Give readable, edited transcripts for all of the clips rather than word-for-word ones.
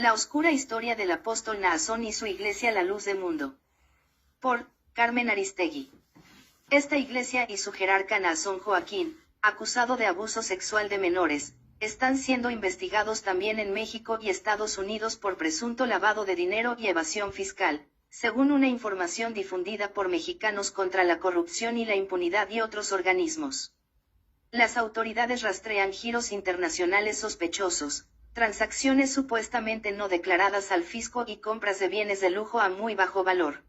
La oscura historia del apóstol Naasón y su iglesia La Luz del Mundo. Por Carmen Aristegui. Esta iglesia y su jerarca Naasón Joaquín, acusado de abuso sexual de menores, están siendo investigados también en México y Estados Unidos por presunto lavado de dinero y evasión fiscal, según una información difundida por Mexicanos contra la Corrupción y la Impunidad y otros organismos. Las autoridades rastrean giros internacionales sospechosos, transacciones supuestamente no declaradas al fisco y compras de bienes de lujo a muy bajo valor.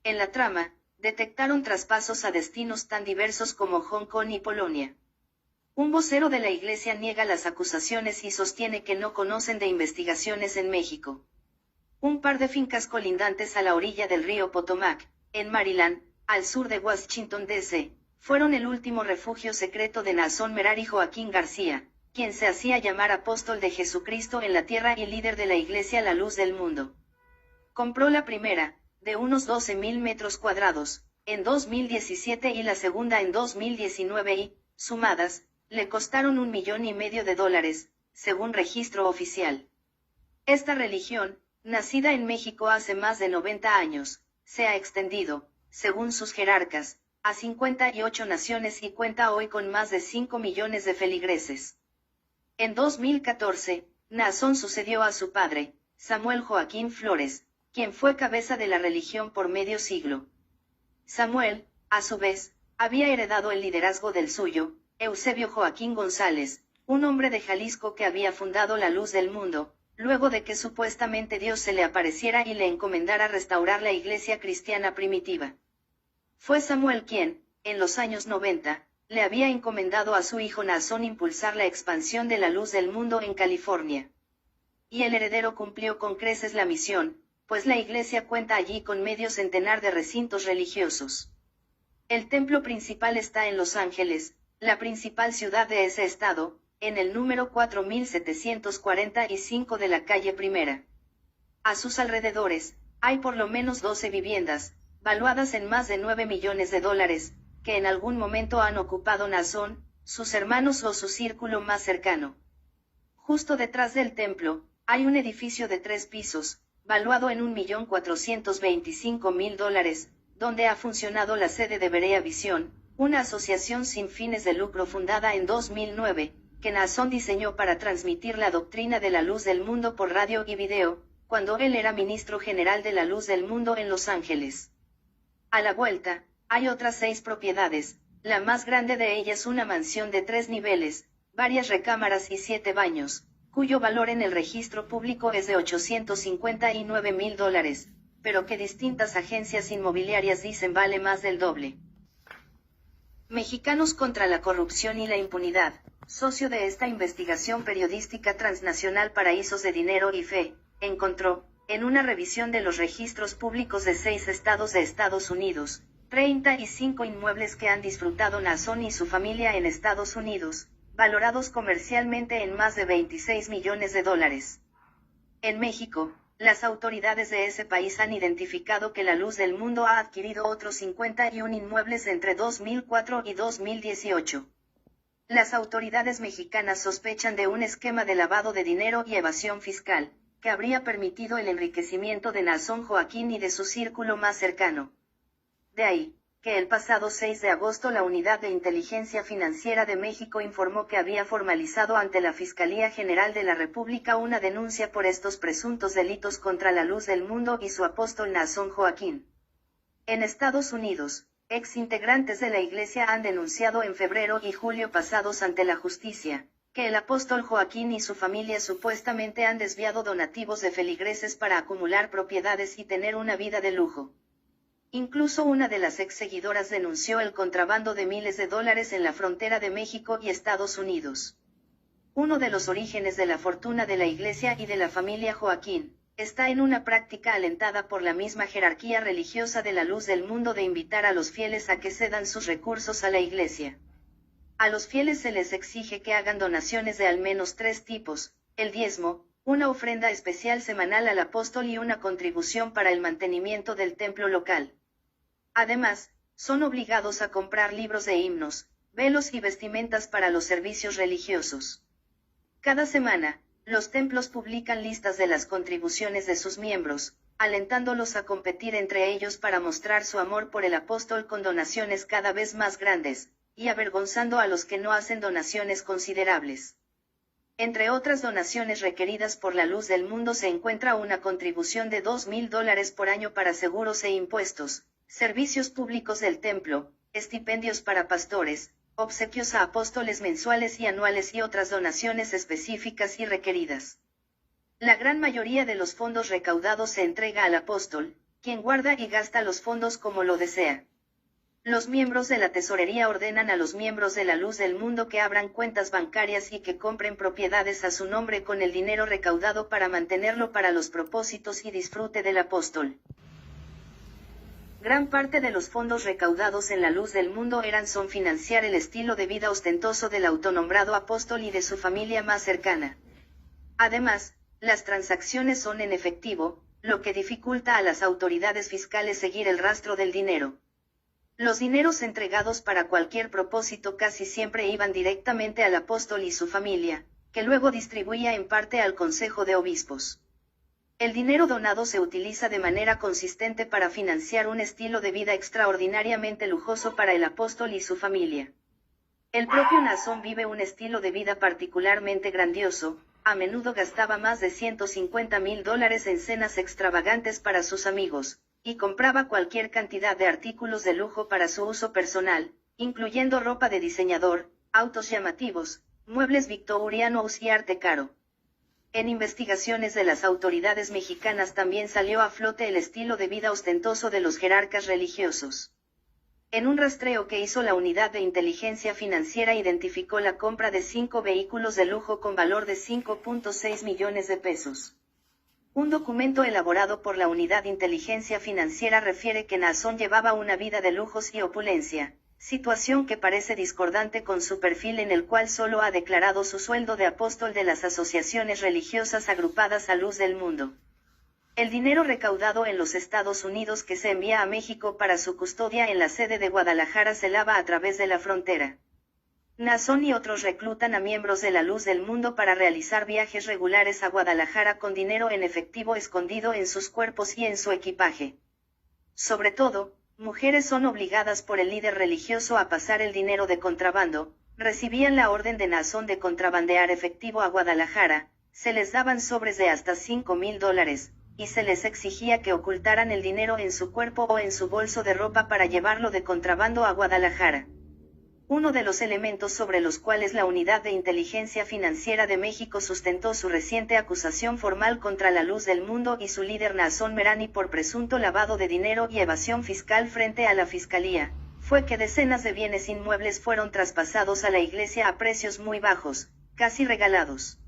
En la trama, detectaron traspasos a destinos tan diversos como Hong Kong y Polonia. Un vocero de la iglesia niega las acusaciones y sostiene que no conocen de investigaciones en México. Un par de fincas colindantes a la orilla del río Potomac, en Maryland, al sur de Washington, D.C., fueron el último refugio secreto de Naasón Merari Joaquín García, quien se hacía llamar apóstol de Jesucristo en la tierra y líder de la iglesia La Luz del Mundo. Compró la primera, de unos 12.000 metros cuadrados, en 2017 y la segunda en 2019 y, sumadas, le costaron $1,500,000, según registro oficial. Esta religión, nacida en México hace más de 90 años, se ha extendido, según sus jerarcas, a 58 naciones y cuenta hoy con más de 5 millones de feligreses. En 2014, Naasón sucedió a su padre, Samuel Joaquín Flores, quien fue cabeza de la religión por medio siglo. Samuel, a su vez, había heredado el liderazgo del suyo, Eusebio Joaquín González, un hombre de Jalisco que había fundado La Luz del Mundo, luego de que supuestamente Dios se le apareciera y le encomendara restaurar la iglesia cristiana primitiva. Fue Samuel quien, en los años 90, le había encomendado a su hijo Naasón impulsar la expansión de La Luz del Mundo en California. Y el heredero cumplió con creces la misión, pues la iglesia cuenta allí con medio centenar de recintos religiosos. El templo principal está en Los Ángeles, la principal ciudad de ese estado, en el número 4745 de la calle Primera. A sus alrededores, hay por lo menos 12 viviendas, valuadas en más de $9 millones, que en algún momento han ocupado Naasón, sus hermanos o su círculo más cercano. Justo detrás del templo, hay un edificio de 3 pisos, valuado en $1,425,000, donde ha funcionado la sede de Berea Visión, una asociación sin fines de lucro fundada en 2009, que Naasón diseñó para transmitir la doctrina de la luz del mundo por radio y video, cuando él era ministro general de la Luz del Mundo en Los Ángeles. A la vuelta, hay otras 6 propiedades, la más grande de ellas una mansión de 3 niveles, varias recámaras y 7 baños, cuyo valor en el registro público es de $859,000, pero que distintas agencias inmobiliarias dicen vale más del doble. Mexicanos contra la Corrupción y la Impunidad, socio de esta investigación periodística transnacional Paraísos de Dinero y Fe, encontró, en una revisión de los registros públicos de 6 estados de Estados Unidos, 35 inmuebles que han disfrutado Naasón y su familia en Estados Unidos, valorados comercialmente en más de $26 millones. En México, las autoridades de ese país han identificado que La Luz del Mundo ha adquirido otros 51 inmuebles entre 2004 y 2018. Las autoridades mexicanas sospechan de un esquema de lavado de dinero y evasión fiscal, que habría permitido el enriquecimiento de Naasón Joaquín y de su círculo más cercano. De ahí, que el pasado 6 de agosto la Unidad de Inteligencia Financiera de México informó que había formalizado ante la Fiscalía General de la República una denuncia por estos presuntos delitos contra La Luz del Mundo y su apóstol Naasón Joaquín. En Estados Unidos, ex integrantes de la Iglesia han denunciado en febrero y julio pasados ante la justicia, que el apóstol Joaquín y su familia supuestamente han desviado donativos de feligreses para acumular propiedades y tener una vida de lujo. Incluso una de las ex seguidoras denunció el contrabando de miles de dólares en la frontera de México y Estados Unidos. Uno de los orígenes de la fortuna de la Iglesia y de la familia Joaquín, está en una práctica alentada por la misma jerarquía religiosa de La Luz del Mundo de invitar a los fieles a que cedan sus recursos a la Iglesia. A los fieles se les exige que hagan donaciones de al menos 3 tipos, el diezmo, una ofrenda especial semanal al apóstol y una contribución para el mantenimiento del templo local. Además, son obligados a comprar libros de himnos, velos y vestimentas para los servicios religiosos. Cada semana, los templos publican listas de las contribuciones de sus miembros, alentándolos a competir entre ellos para mostrar su amor por el apóstol con donaciones cada vez más grandes, y avergonzando a los que no hacen donaciones considerables. Entre otras donaciones requeridas por la Luz del Mundo se encuentra una contribución de $2,000 por año para seguros e impuestos, servicios públicos del templo, estipendios para pastores, obsequios a apóstoles mensuales y anuales y otras donaciones específicas y requeridas. La gran mayoría de los fondos recaudados se entrega al apóstol, quien guarda y gasta los fondos como lo desea. Los miembros de la tesorería ordenan a los miembros de la Luz del Mundo que abran cuentas bancarias y que compren propiedades a su nombre con el dinero recaudado para mantenerlo para los propósitos y disfrute del apóstol. Gran parte de los fondos recaudados en la Luz del Mundo son financiar el estilo de vida ostentoso del autonombrado apóstol y de su familia más cercana. Además, las transacciones son en efectivo, lo que dificulta a las autoridades fiscales seguir el rastro del dinero. Los dineros entregados para cualquier propósito casi siempre iban directamente al apóstol y su familia, que luego distribuía en parte al Consejo de Obispos. El dinero donado se utiliza de manera consistente para financiar un estilo de vida extraordinariamente lujoso para el apóstol y su familia. El propio Naasón vive un estilo de vida particularmente grandioso, a menudo gastaba más de $150,000 en cenas extravagantes para sus amigos, y compraba cualquier cantidad de artículos de lujo para su uso personal, incluyendo ropa de diseñador, autos llamativos, muebles victorianos y arte caro. En investigaciones de las autoridades mexicanas también salió a flote el estilo de vida ostentoso de los jerarcas religiosos. En un rastreo que hizo la Unidad de Inteligencia Financiera identificó la compra de 5 vehículos de lujo con valor de $5.6 millones. Un documento elaborado por la Unidad de Inteligencia Financiera refiere que Naasón llevaba una vida de lujos y opulencia, situación que parece discordante con su perfil en el cual solo ha declarado su sueldo de apóstol de las asociaciones religiosas agrupadas a Luz del Mundo. El dinero recaudado en los Estados Unidos que se envía a México para su custodia en la sede de Guadalajara se lava a través de la frontera. Naasón y otros reclutan a miembros de la Luz del Mundo para realizar viajes regulares a Guadalajara con dinero en efectivo escondido en sus cuerpos y en su equipaje. Sobre todo, mujeres son obligadas por el líder religioso a pasar el dinero de contrabando, recibían la orden de Naasón de contrabandear efectivo a Guadalajara, se les daban sobres de hasta $5,000, y se les exigía que ocultaran el dinero en su cuerpo o en su bolso de ropa para llevarlo de contrabando a Guadalajara. Uno de los elementos sobre los cuales la Unidad de Inteligencia Financiera de México sustentó su reciente acusación formal contra la Luz del Mundo y su líder Naasón Merani por presunto lavado de dinero y evasión fiscal frente a la Fiscalía, fue que decenas de bienes inmuebles fueron traspasados a la Iglesia a precios muy bajos, casi regalados.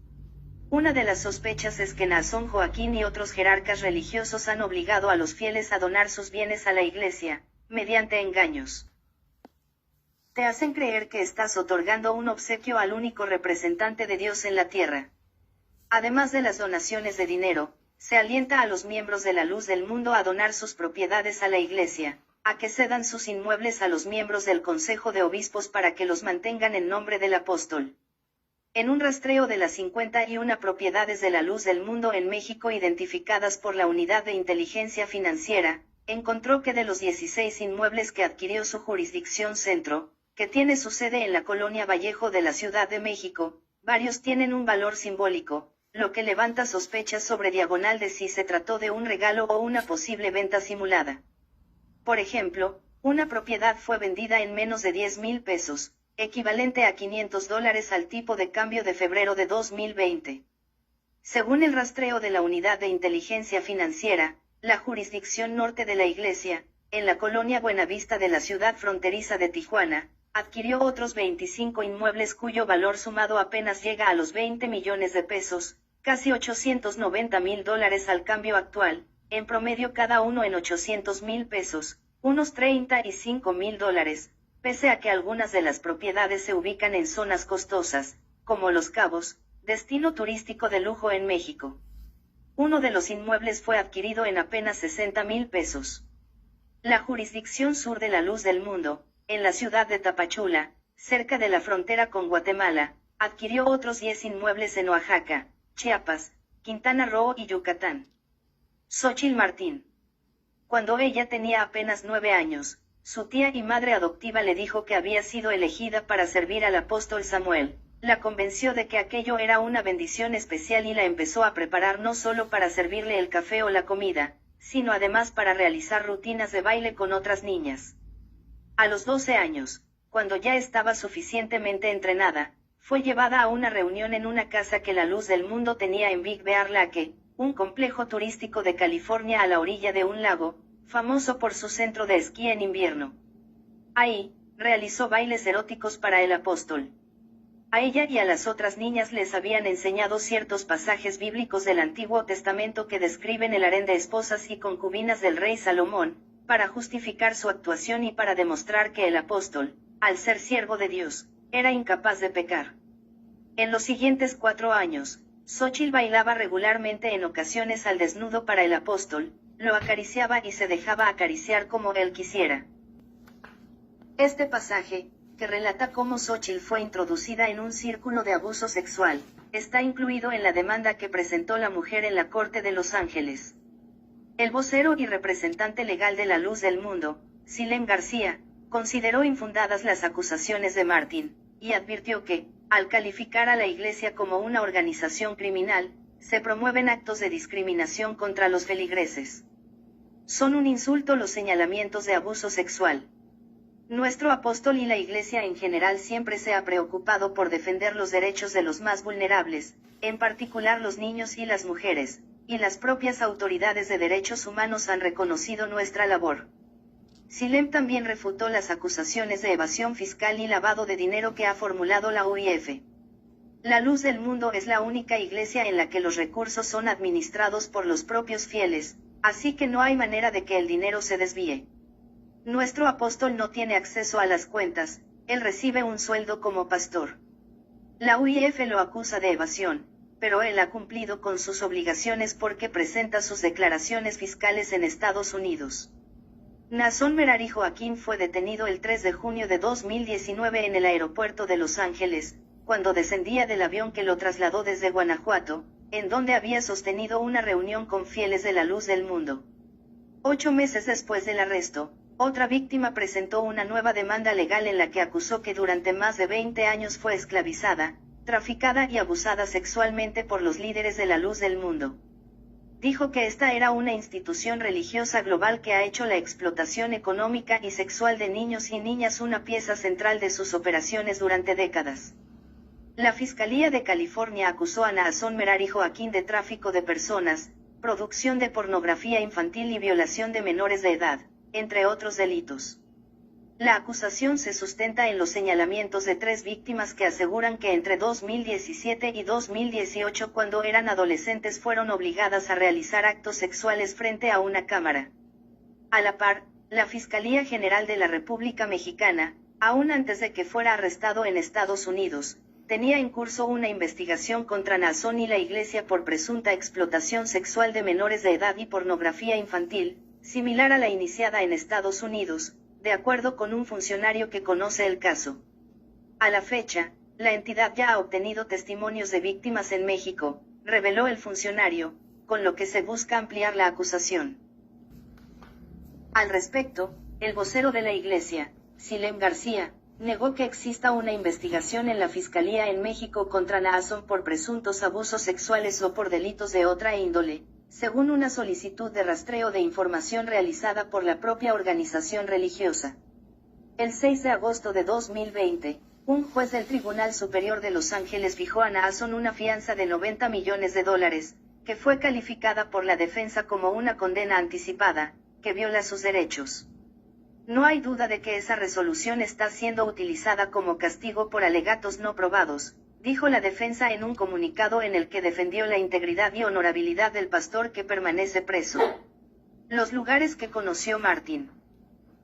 Una de las sospechas es que Naasón Joaquín y otros jerarcas religiosos han obligado a los fieles a donar sus bienes a la Iglesia, mediante engaños. Te hacen creer que estás otorgando un obsequio al único representante de Dios en la tierra. Además de las donaciones de dinero, se alienta a los miembros de la Luz del Mundo a donar sus propiedades a la Iglesia, a que cedan sus inmuebles a los miembros del Consejo de Obispos para que los mantengan en nombre del apóstol. En un rastreo de las 51 propiedades de la Luz del Mundo en México identificadas por la Unidad de Inteligencia Financiera, encontró que de los 16 inmuebles que adquirió su jurisdicción centro, que tiene su sede en la colonia Vallejo de la Ciudad de México, varios tienen un valor simbólico, lo que levanta sospechas sobre diagonal de si se trató de un regalo o una posible venta simulada. Por ejemplo, una propiedad fue vendida en menos de $10,000, equivalente a $500 al tipo de cambio de febrero de 2020. Según el rastreo de la Unidad de Inteligencia Financiera, la jurisdicción norte de la Iglesia, en la colonia Buenavista de la ciudad fronteriza de Tijuana, adquirió otros 25 inmuebles cuyo valor sumado apenas llega a los $20 millones, casi $890,000 al cambio actual, en promedio cada uno en $800,000, unos $35,000, pese a que algunas de las propiedades se ubican en zonas costosas, como Los Cabos, destino turístico de lujo en México. Uno de los inmuebles fue adquirido en apenas $60,000. La jurisdicción sur de la Luz del Mundo, en la ciudad de Tapachula, cerca de la frontera con Guatemala, adquirió otros 10 inmuebles en Oaxaca, Chiapas, Quintana Roo y Yucatán. Xóchitl Martín. Cuando ella tenía apenas 9 años, su tía y madre adoptiva le dijo que había sido elegida para servir al apóstol Samuel. La convenció de que aquello era una bendición especial y la empezó a preparar no solo para servirle el café o la comida, sino además para realizar rutinas de baile con otras niñas. A los 12 años, cuando ya estaba suficientemente entrenada, fue llevada a una reunión en una casa que la Luz del Mundo tenía en Big Bear Lake, un complejo turístico de California a la orilla de un lago, famoso por su centro de esquí en invierno. Ahí, realizó bailes eróticos para el apóstol. A ella y a las otras niñas les habían enseñado ciertos pasajes bíblicos del Antiguo Testamento que describen el harén de esposas y concubinas del rey Salomón, para justificar su actuación y para demostrar que el apóstol, al ser siervo de Dios, era incapaz de pecar. En los siguientes 4 años, Xóchitl bailaba regularmente en ocasiones al desnudo para el apóstol, lo acariciaba y se dejaba acariciar como él quisiera. Este pasaje, que relata cómo Xóchitl fue introducida en un círculo de abuso sexual, está incluido en la demanda que presentó la mujer en la Corte de Los Ángeles. El vocero y representante legal de la Luz del Mundo, Silem García, consideró infundadas las acusaciones de Martín, y advirtió que, al calificar a la Iglesia como una organización criminal, se promueven actos de discriminación contra los feligreses. Son un insulto los señalamientos de abuso sexual. Nuestro apóstol y la Iglesia en general siempre se ha preocupado por defender los derechos de los más vulnerables, en particular los niños y las mujeres, y las propias autoridades de derechos humanos han reconocido nuestra labor. Silem también refutó las acusaciones de evasión fiscal y lavado de dinero que ha formulado la UIF. La Luz del Mundo es la única iglesia en la que los recursos son administrados por los propios fieles, así que no hay manera de que el dinero se desvíe. Nuestro apóstol no tiene acceso a las cuentas, él recibe un sueldo como pastor. La UIF lo acusa de evasión, pero él ha cumplido con sus obligaciones porque presenta sus declaraciones fiscales en Estados Unidos. Naasón Merari Joaquín fue detenido el 3 de junio de 2019 en el aeropuerto de Los Ángeles, cuando descendía del avión que lo trasladó desde Guanajuato, en donde había sostenido una reunión con fieles de la Luz del Mundo. 8 meses después del arresto, otra víctima presentó una nueva demanda legal en la que acusó que durante más de 20 años fue esclavizada, traficada y abusada sexualmente por los líderes de la Luz del Mundo. Dijo que esta era una institución religiosa global que ha hecho la explotación económica y sexual de niños y niñas una pieza central de sus operaciones durante décadas. La Fiscalía de California acusó a Naasón Merari Joaquín de tráfico de personas, producción de pornografía infantil y violación de menores de edad, entre otros delitos. La acusación se sustenta en los señalamientos de 3 víctimas que aseguran que entre 2017 y 2018, cuando eran adolescentes, fueron obligadas a realizar actos sexuales frente a una cámara. A la par, la Fiscalía General de la República Mexicana, aún antes de que fuera arrestado en Estados Unidos, tenía en curso una investigación contra Naasón y la Iglesia por presunta explotación sexual de menores de edad y pornografía infantil, similar a la iniciada en Estados Unidos, de acuerdo con un funcionario que conoce el caso. A la fecha, la entidad ya ha obtenido testimonios de víctimas en México, reveló el funcionario, con lo que se busca ampliar la acusación. Al respecto, el vocero de la Iglesia, Silem García, negó que exista una investigación en la Fiscalía en México contra Naasón por presuntos abusos sexuales o por delitos de otra índole, según una solicitud de rastreo de información realizada por la propia organización religiosa. El 6 de agosto de 2020, un juez del Tribunal Superior de Los Ángeles fijó a Naasón una fianza de $90 millones, que fue calificada por la defensa como una condena anticipada, que viola sus derechos. No hay duda de que esa resolución está siendo utilizada como castigo por alegatos no probados, dijo la defensa en un comunicado en el que defendió la integridad y honorabilidad del pastor que permanece preso. Los lugares que conoció Martín.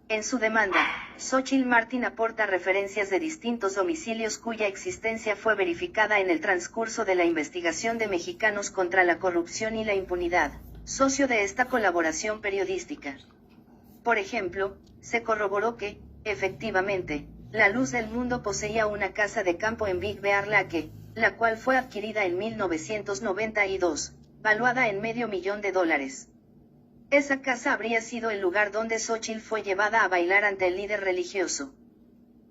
En su demanda, Xóchitl Martín aporta referencias de distintos domicilios cuya existencia fue verificada en el transcurso de la investigación de Mexicanos contra la Corrupción y la Impunidad, socio de esta colaboración periodística. Por ejemplo, se corroboró que, efectivamente, la Luz del Mundo poseía una casa de campo en Big Bear Lake, la cual fue adquirida en 1992, valuada en $500,000. Esa casa habría sido el lugar donde Xóchitl fue llevada a bailar ante el líder religioso.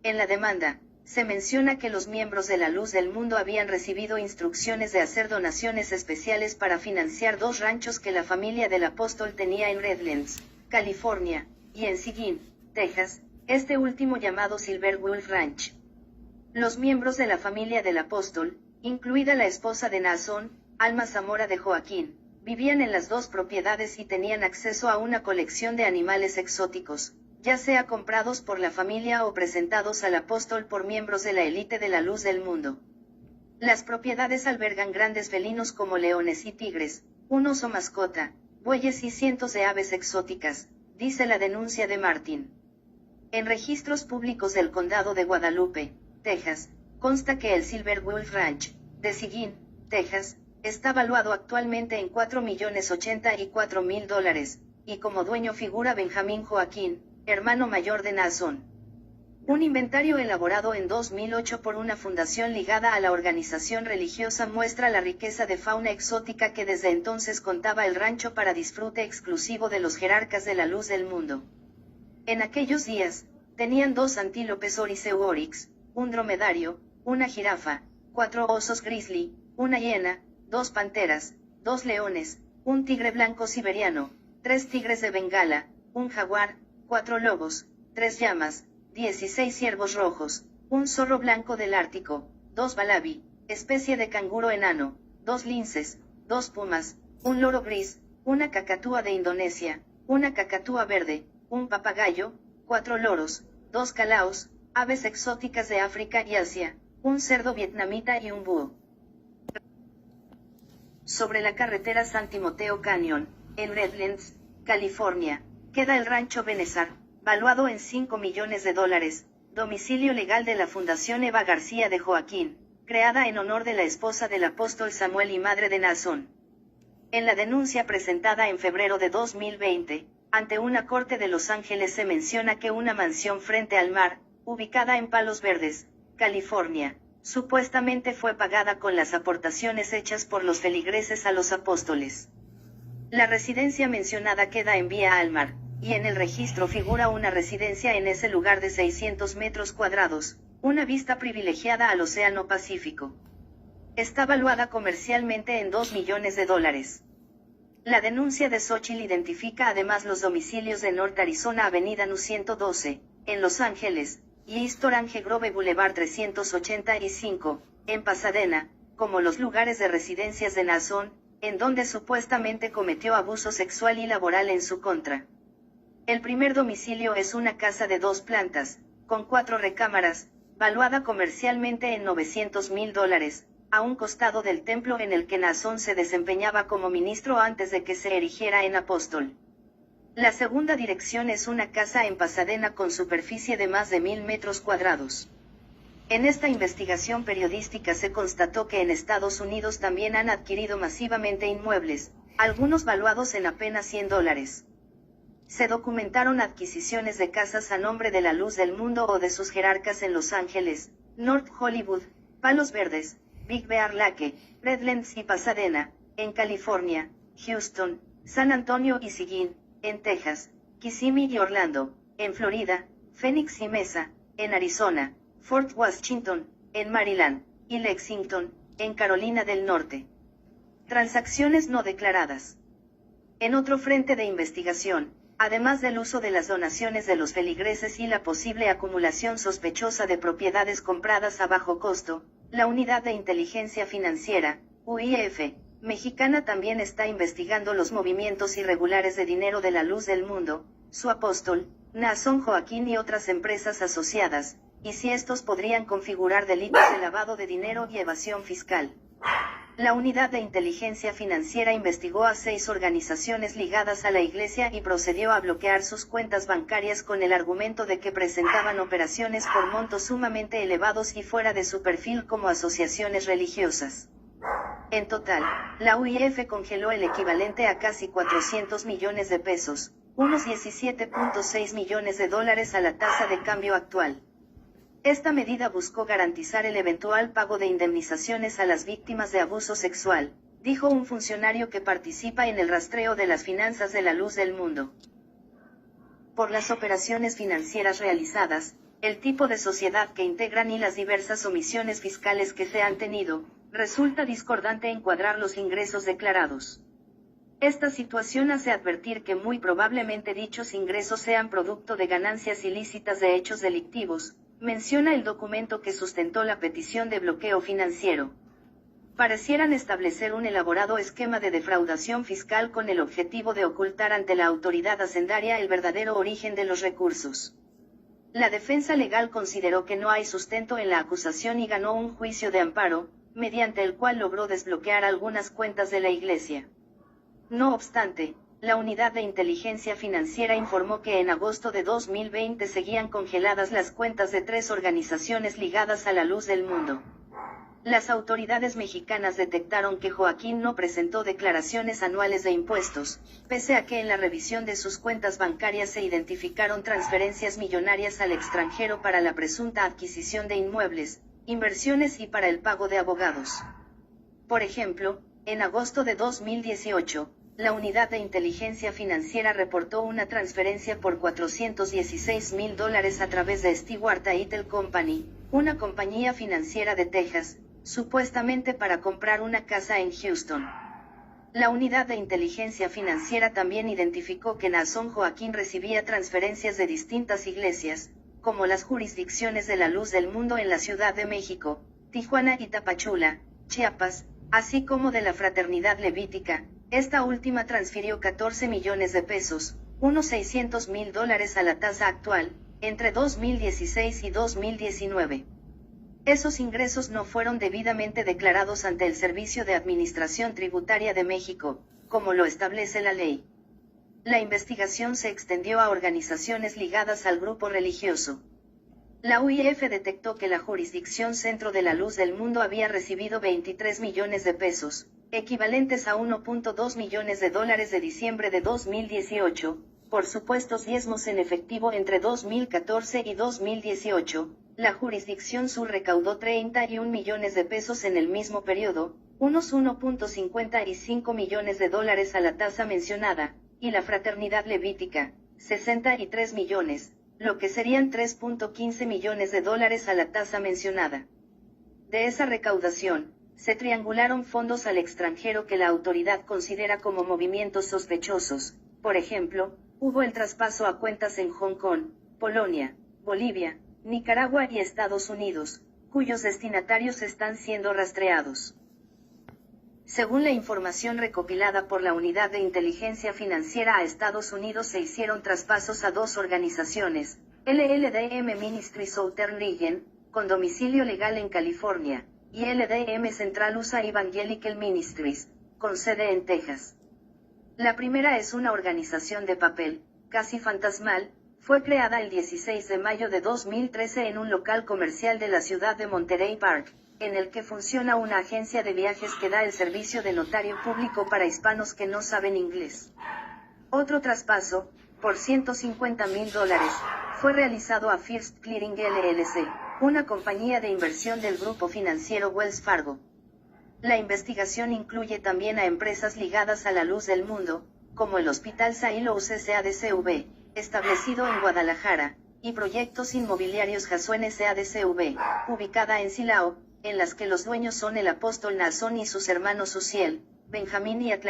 En la demanda, se menciona que los miembros de la Luz del Mundo habían recibido instrucciones de hacer donaciones especiales para financiar 2 ranchos que la familia del apóstol tenía en Redlands, California, y en Seguin, Texas, este último llamado Silver Wolf Ranch. Los miembros de la familia del apóstol, incluida la esposa de Naasón, Alma Zamora de Joaquín, vivían en las 2 propiedades y tenían acceso a una colección de animales exóticos, ya sea comprados por la familia o presentados al apóstol por miembros de la élite de la Luz del Mundo. Las propiedades albergan grandes felinos como leones y tigres, un oso mascota, bueyes y cientos de aves exóticas, dice la denuncia de Martin. En registros públicos del condado de Guadalupe, Texas, consta que el Silver Wolf Ranch, de Seguin, Texas, está valuado actualmente en $4,084,000, y como dueño figura Benjamín Joaquín, hermano mayor de Naasón. Un inventario elaborado en 2008 por una fundación ligada a la organización religiosa muestra la riqueza de fauna exótica que desde entonces contaba el rancho para disfrute exclusivo de los jerarcas de la Luz del Mundo. En aquellos días, tenían 2 antílopes Oryceu oryx, un dromedario, una jirafa, 4 osos grizzly, una hiena, 2 panteras, 2 leones, un tigre blanco siberiano, 3 tigres de Bengala, un jaguar, 4 lobos, 3 llamas, 16 ciervos rojos, un zorro blanco del Ártico, 2 valabi, especie de canguro enano, 2 linces, 2 pumas, un loro gris, una cacatúa de Indonesia, una cacatúa verde, un papagayo, 4 loros, 2 calaos, aves exóticas de África y Asia, un cerdo vietnamita y un búho. Sobre la carretera San Timoteo Canyon, en Redlands, California, queda el rancho Benezar, valuado en $5 millones, domicilio legal de la Fundación Eva García de Joaquín, creada en honor de la esposa del apóstol Samuel y madre de Naasón. En la denuncia presentada en febrero de 2020, ante una corte de Los Ángeles se menciona que una mansión frente al mar, ubicada en Palos Verdes, California, supuestamente fue pagada con las aportaciones hechas por los feligreses a los apóstoles. La residencia mencionada queda en vía al mar, y en el registro figura una residencia en ese lugar de 600 metros cuadrados, una vista privilegiada al Océano Pacífico. Está valuada comercialmente en $2 millones. La denuncia de Xóchitl identifica además los domicilios de North Arizona Avenida NU 112, en Los Ángeles, y East Orange Grove Boulevard 385, en Pasadena, como los lugares de residencias de Naasón, en donde supuestamente cometió abuso sexual y laboral en su contra. El primer domicilio es una casa de 2 plantas, con 4 recámaras, valuada comercialmente en $900,000, a un costado del templo en el que Naasón se desempeñaba como ministro antes de que se erigiera en apóstol. La segunda dirección es una casa en Pasadena con superficie de más de 1,000 metros cuadrados. En esta investigación periodística se constató que en Estados Unidos también han adquirido masivamente inmuebles, algunos valuados en apenas $100. Se documentaron adquisiciones de casas a nombre de la Luz del Mundo o de sus jerarcas en Los Ángeles, North Hollywood, Palos Verdes, Big Bear Lake, Redlands y Pasadena, en California, Houston, San Antonio y Seguin, en Texas, Kissimmee y Orlando, en Florida, Phoenix y Mesa, en Arizona, Fort Washington, en Maryland, y Lexington, en Carolina del Norte. Transacciones no declaradas. En otro frente de investigación, además del uso de las donaciones de los feligreses y la posible acumulación sospechosa de propiedades compradas a bajo costo, la Unidad de Inteligencia Financiera, UIF, mexicana también está investigando los movimientos irregulares de dinero de la Luz del Mundo, su apóstol, Naasón Joaquín y otras empresas asociadas, y si estos podrían configurar delitos de lavado de dinero y evasión fiscal. La Unidad de Inteligencia Financiera investigó a 6 organizaciones ligadas a la Iglesia y procedió a bloquear sus cuentas bancarias con el argumento de que presentaban operaciones por montos sumamente elevados y fuera de su perfil como asociaciones religiosas. En total, la UIF congeló el equivalente a casi $400 millones, unos $17.6 millones a la tasa de cambio actual. Esta medida buscó garantizar el eventual pago de indemnizaciones a las víctimas de abuso sexual, dijo un funcionario que participa en el rastreo de las finanzas de la luz del mundo. Por las operaciones financieras realizadas, el tipo de sociedad que integran y las diversas omisiones fiscales que se han tenido, resulta discordante encuadrar los ingresos declarados. Esta situación hace advertir que muy probablemente dichos ingresos sean producto de ganancias ilícitas de hechos delictivos, menciona el documento que sustentó la petición de bloqueo financiero. Parecieran establecer un elaborado esquema de defraudación fiscal con el objetivo de ocultar ante la autoridad hacendaria el verdadero origen de los recursos. La defensa legal consideró que no hay sustento en la acusación y ganó un juicio de amparo, mediante el cual logró desbloquear algunas cuentas de la Iglesia. No obstante, la Unidad de Inteligencia Financiera informó que en agosto de 2020 seguían congeladas las cuentas de 3 organizaciones ligadas a la luz del mundo. Las autoridades mexicanas detectaron que Joaquín no presentó declaraciones anuales de impuestos, pese a que en la revisión de sus cuentas bancarias se identificaron transferencias millonarias al extranjero para la presunta adquisición de inmuebles, inversiones y para el pago de abogados. Por ejemplo, en agosto de 2018, la Unidad de Inteligencia Financiera reportó una transferencia por $416,000 a través de Stewart Title Company, una compañía financiera de Texas, supuestamente para comprar una casa en Houston. La Unidad de Inteligencia Financiera también identificó que Naasón Joaquín recibía transferencias de distintas iglesias, como las jurisdicciones de la Luz del Mundo en la Ciudad de México, Tijuana y Tapachula, Chiapas, así como de la Fraternidad Levítica. Esta última transfirió 14 millones de pesos, unos $600,000 a la tasa actual, entre 2016 y 2019. Esos ingresos no fueron debidamente declarados ante el Servicio de Administración Tributaria de México, como lo establece la ley. La investigación se extendió a organizaciones ligadas al grupo religioso. La UIF detectó que la jurisdicción Centro de la Luz del Mundo había recibido 23 millones de pesos, equivalentes a $1.2 millones de diciembre de 2018, por supuestos diezmos en efectivo entre 2014 y 2018. La jurisdicción Sur recaudó 31 millones de pesos en el mismo periodo, unos $1.55 millones a la tasa mencionada, y la Fraternidad Levítica, 63 millones, lo que serían $3.15 millones a la tasa mencionada. De esa recaudación, se triangularon fondos al extranjero que la autoridad considera como movimientos sospechosos. Por ejemplo, hubo el traspaso a cuentas en Hong Kong, Polonia, Bolivia, Nicaragua y Estados Unidos, cuyos destinatarios están siendo rastreados. Según la información recopilada por la Unidad de Inteligencia Financiera a Estados Unidos, se hicieron traspasos a 2 organizaciones, LLDM Ministry Southern Region, con domicilio legal en California, y LDM Central USA Evangelical Ministries, con sede en Texas. La primera es una organización de papel, casi fantasmal. Fue creada el 16 de mayo de 2013 en un local comercial de la ciudad de Monterey Park, en el que funciona una agencia de viajes que da el servicio de notario público para hispanos que no saben inglés. Otro traspaso, por $150,000, fue realizado a First Clearing LLC, una compañía de inversión del grupo financiero Wells Fargo. La investigación incluye también a empresas ligadas a la Luz del Mundo, como el Hospital Silos SADCV, establecido en Guadalajara, y Proyectos Inmobiliarios Jasuen SADCV, ubicada en Silao, en las que los dueños son el apóstol Naasón y sus hermanos Uziel, Benjamín y Atla.